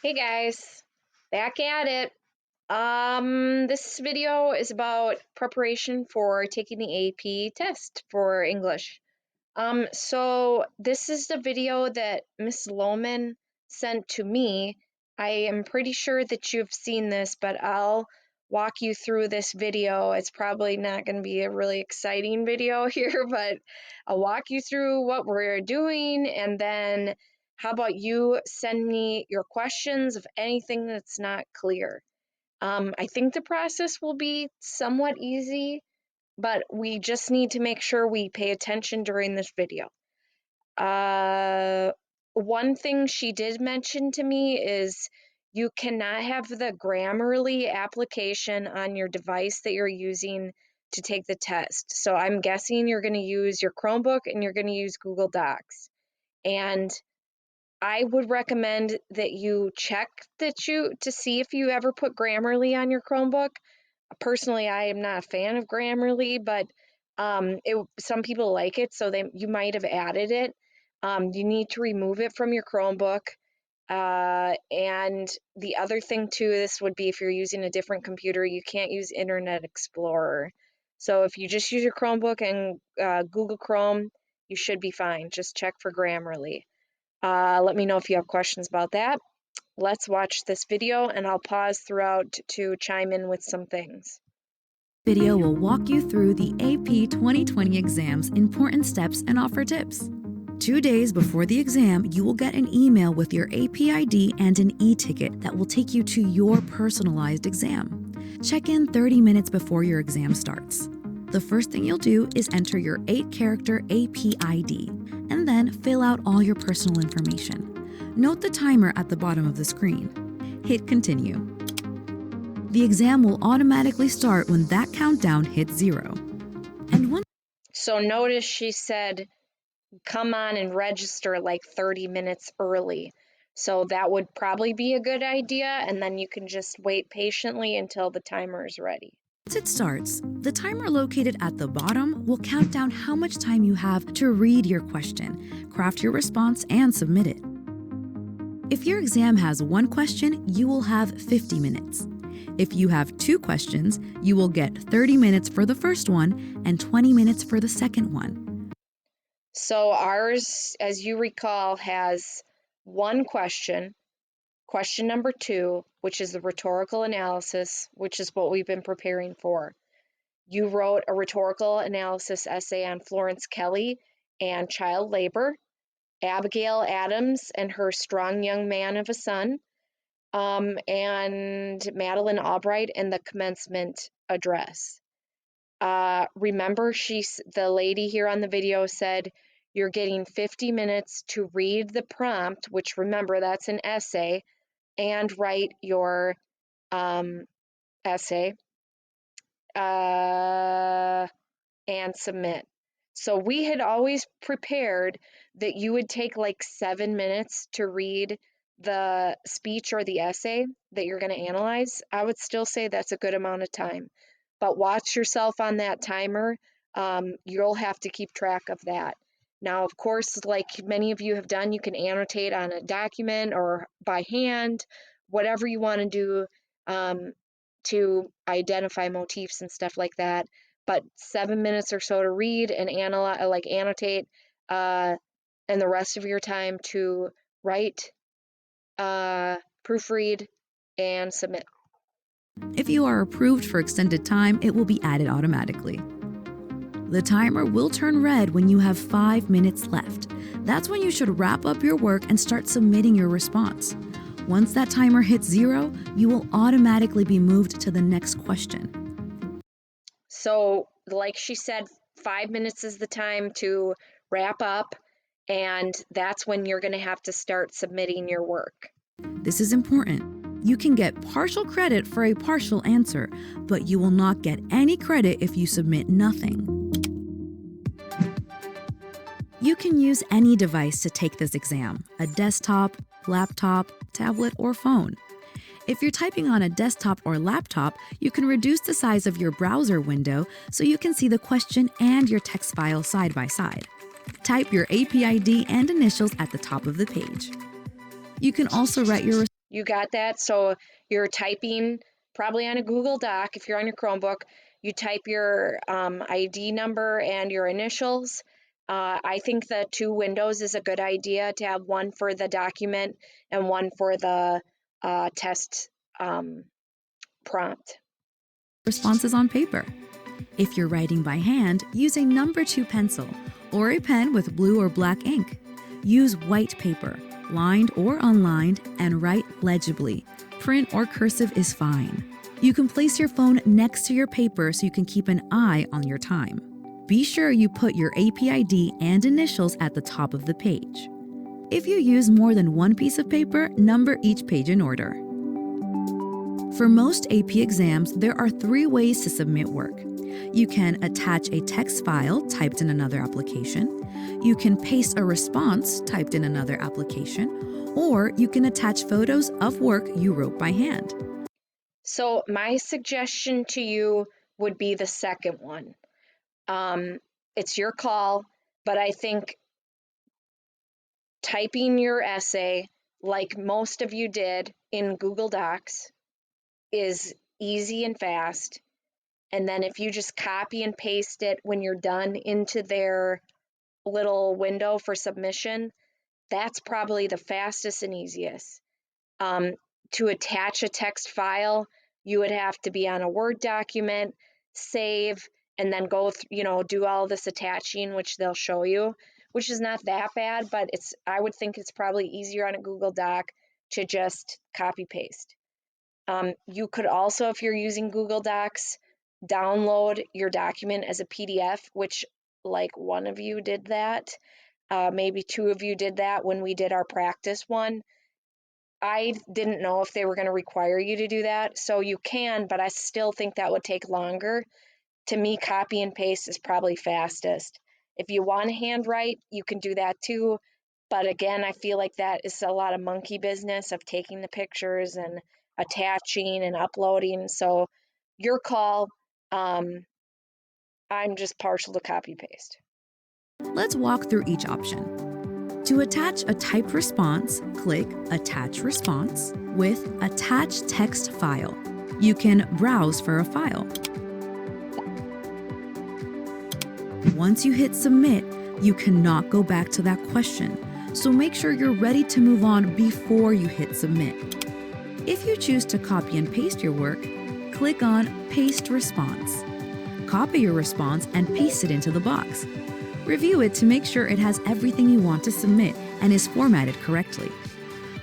Hey guys, back at it. This video is about preparation for taking the AP test for English. So this is the video that Miss Lohman sent to me. I am pretty sure that you've seen this, but I'll walk you through this video. It's probably not going to be a really exciting video here, but I'll walk you through what we're doing, and then how about you send me your questions of anything that's not clear. I think the process will be somewhat easy, but we just need to make sure we pay attention during this video. Uh, One thing she did mention to me is you cannot have the Grammarly application on your device that you're using to take the test. So I'm guessing you're going to use your Chromebook and you're going to use Google Docs. And I would recommend that you check to see if you ever put Grammarly on your Chromebook. Personally, I am not a fan of Grammarly, but some people like it, so you might have added it. You need to remove it from your Chromebook. And the other thing too, this would be if you're using a different computer, you can't use Internet Explorer. So if you just use your Chromebook and Google Chrome, you should be fine. Just check for Grammarly. Let me know if you have questions about that. Let's watch this video and I'll pause throughout to chime in with some things. Video will walk you through the AP 2020 exam's important steps and offer tips. 2 days before the exam, you will get an email with your AP ID and an e-ticket that will take you to your personalized exam. Check in 30 minutes before your exam starts. The first thing you'll do is enter your 8-character AP ID and then fill out all your personal information. Note the timer at the bottom of the screen. Hit continue. The exam will automatically start when that countdown hits 0. So notice she said, come on and register like 30 minutes early. So that would probably be a good idea, and then you can just wait patiently until the timer is ready. Once it starts, the timer located at the bottom will count down how much time you have to read your question, craft your response, and submit it. If your exam has 1 question, you will have 50 minutes. If you have 2 questions, you will get 30 minutes for the first one and 20 minutes for the second one. So ours, as you recall, has 1 question, question number 2, which is the rhetorical analysis, which is what we've been preparing for. You wrote a rhetorical analysis essay on Florence Kelley and child labor, Abigail Adams and her strong young man of a son, and Madeleine Albright and the commencement address. Remember, the lady here on the video said you're getting 50 minutes to read the prompt, which remember that's an essay, and write your essay and submit. So we had always prepared that you would take like 7 minutes to read the speech or the essay that you're going to analyze. I would still say that's a good amount of time, but watch yourself on that timer. You'll have to keep track of that. Now, of course, like many of you have done, you can annotate on a document or by hand, whatever you want to do to identify motifs and stuff like that. But 7 minutes or so to read and analyze, like annotate, and the rest of your time to write, proofread, and submit. If you are approved for extended time, it will be added automatically. The timer will turn red when you have 5 minutes left. That's when you should wrap up your work and start submitting your response. Once that timer hits 0, you will automatically be moved to the next question. So, like she said, 5 minutes is the time to wrap up, and that's when you're going to have to start submitting your work. This is important. You can get partial credit for a partial answer, but you will not get any credit if you submit nothing. You can use any device to take this exam: a desktop, laptop, tablet, or phone. If you're typing on a desktop or laptop, you can reduce the size of your browser window so you can see the question and your text file side by side. Type your AP ID and initials at the top of the page. You can also write your You got that? So you're typing probably on a Google Doc. If you're on your Chromebook, you type your ID number and your initials. I think the two windows is a good idea to have one for the document and one for the test prompt. Responses on paper. If you're writing by hand, use a number 2 pencil or a pen with blue or black ink. Use white paper, lined or unlined, and write legibly. Print or cursive is fine. You can place your phone next to your paper so you can keep an eye on your time. Be sure you put your AP ID and initials at the top of the page. If you use more than one piece of paper, number each page in order. For most AP exams, there are 3 ways to submit work. You can attach a text file typed in another application, you can paste a response typed in another application, or you can attach photos of work you wrote by hand. So my suggestion to you would be the second one. It's your call, but I think typing your essay like most of you did in Google Docs is easy and fast. And then if you just copy and paste it when you're done into their little window for submission, that's probably the fastest and easiest. To attach a text file, you would have to be on a Word document, save, and then go, do all this attaching, which they'll show you, which is not that bad, but I would think it's probably easier on a Google Doc to just copy paste. You could also, if you're using Google Docs, download your document as a PDF, which like one of you did that. Maybe 2 of you did that when we did our practice one. I didn't know if they were going to require you to do that, so you can, but I still think that would take longer. To me, copy and paste is probably fastest. If you want to handwrite, you can do that too. But again, I feel like that is a lot of monkey business of taking the pictures and attaching and uploading. So your call. I'm just partial to copy paste. Let's walk through each option. To attach a typed response, click Attach Response with Attach Text File. You can browse for a file. Once you hit Submit, you cannot go back to that question, so make sure you're ready to move on before you hit Submit. If you choose to copy and paste your work, click on Paste Response. Copy your response and paste it into the box. Review it to make sure it has everything you want to submit and is formatted correctly.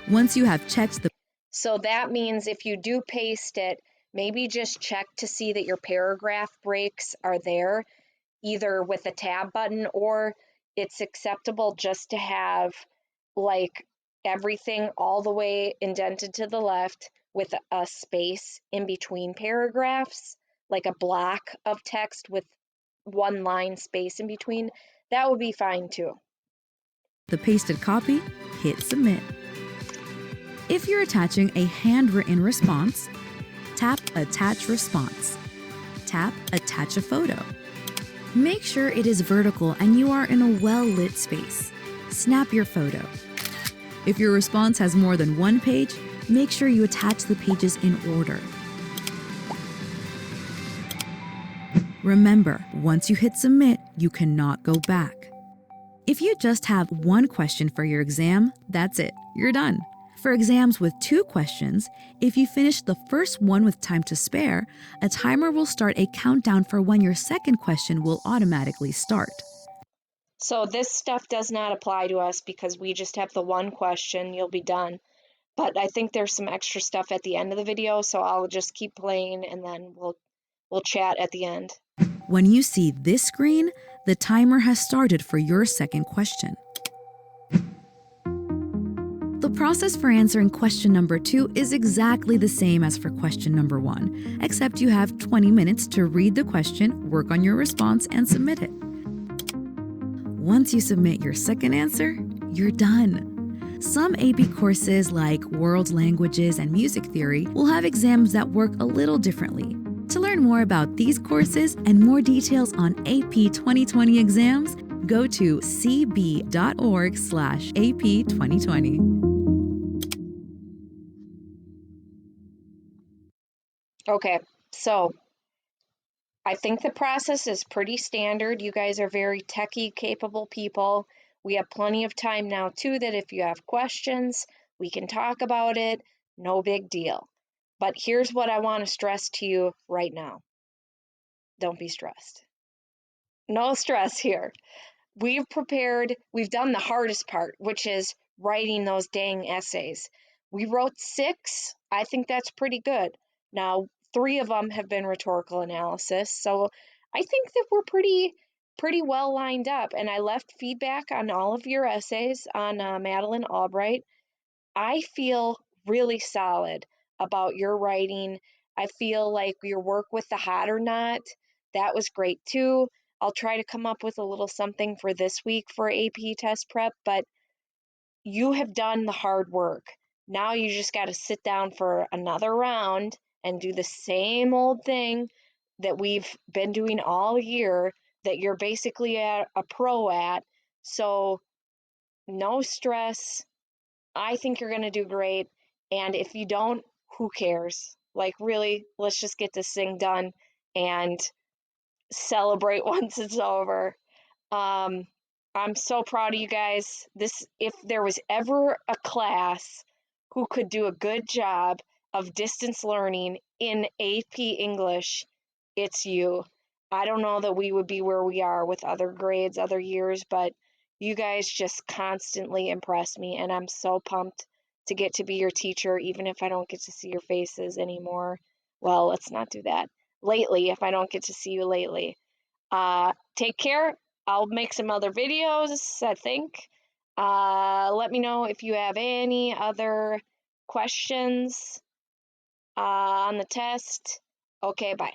Once you have checked the... So that means if you do paste it, maybe just check to see that your paragraph breaks are there, either with the tab button, or it's acceptable just to have like everything all the way indented to the left with a space in between paragraphs, like a block of text with one line space in between. That would be fine too. The pasted copy, hit Submit. If you're attaching a handwritten response, tap Attach Response. Tap Attach a Photo. Make sure it is vertical and you are in a well-lit space. Snap your photo. If your response has more than one page, make sure you attach the pages in order. Remember, once you hit Submit, you cannot go back. If you just have one question for your exam, that's it, you're done. For exams with 2 questions, if you finish the first one with time to spare, a timer will start a countdown for when your second question will automatically start. So this stuff does not apply to us because we just have the one question, you'll be done. But I think there's some extra stuff at the end of the video, so I'll just keep playing and then we'll chat at the end. When you see this screen, the timer has started for your second question. The process for answering question number 2 is exactly the same as for question number 1, except you have 20 minutes to read the question, work on your response, and submit it. Once you submit your second answer, you're done. Some AP courses like World Languages and Music Theory will have exams that work a little differently. To learn more about these courses and more details on AP 2020 exams, go to cb.org/AP2020. Okay, so I think the process is pretty standard. You guys are very techie capable people. We have plenty of time now, too, that if you have questions, we can talk about it. No big deal. But here's what I want to stress to you right now. Don't be stressed. No stress here. We've done the hardest part, which is writing those dang essays. We wrote 6. I think that's pretty good. Now, 3 of them have been rhetorical analysis, so I think that we're pretty well lined up. And I left feedback on all of your essays on Madeline Albright. I feel really solid about your writing. I feel like your work with the hot or not, that was great too. I'll try to come up with a little something for this week for AP test prep, but you have done the hard work. Now you just got to sit down for another round and do the same old thing that we've been doing all year that you're basically a pro at. So, no stress. I think you're going to do great. And if you don't, who cares? Like, really, let's just get this thing done and celebrate once it's over. Um, I'm so proud of you guys. If there was ever a class who could do a good job of distance learning in AP English, it's you. I don't know that we would be where we are with other grades, other years, but you guys just constantly impress me, and I'm so pumped to get to be your teacher, even if I don't get to see your faces anymore. Well, let's not do that. Lately, if I don't get to see you lately. Take care. I'll make some other videos, I think. Let me know if you have any other questions on the test. Okay, bye.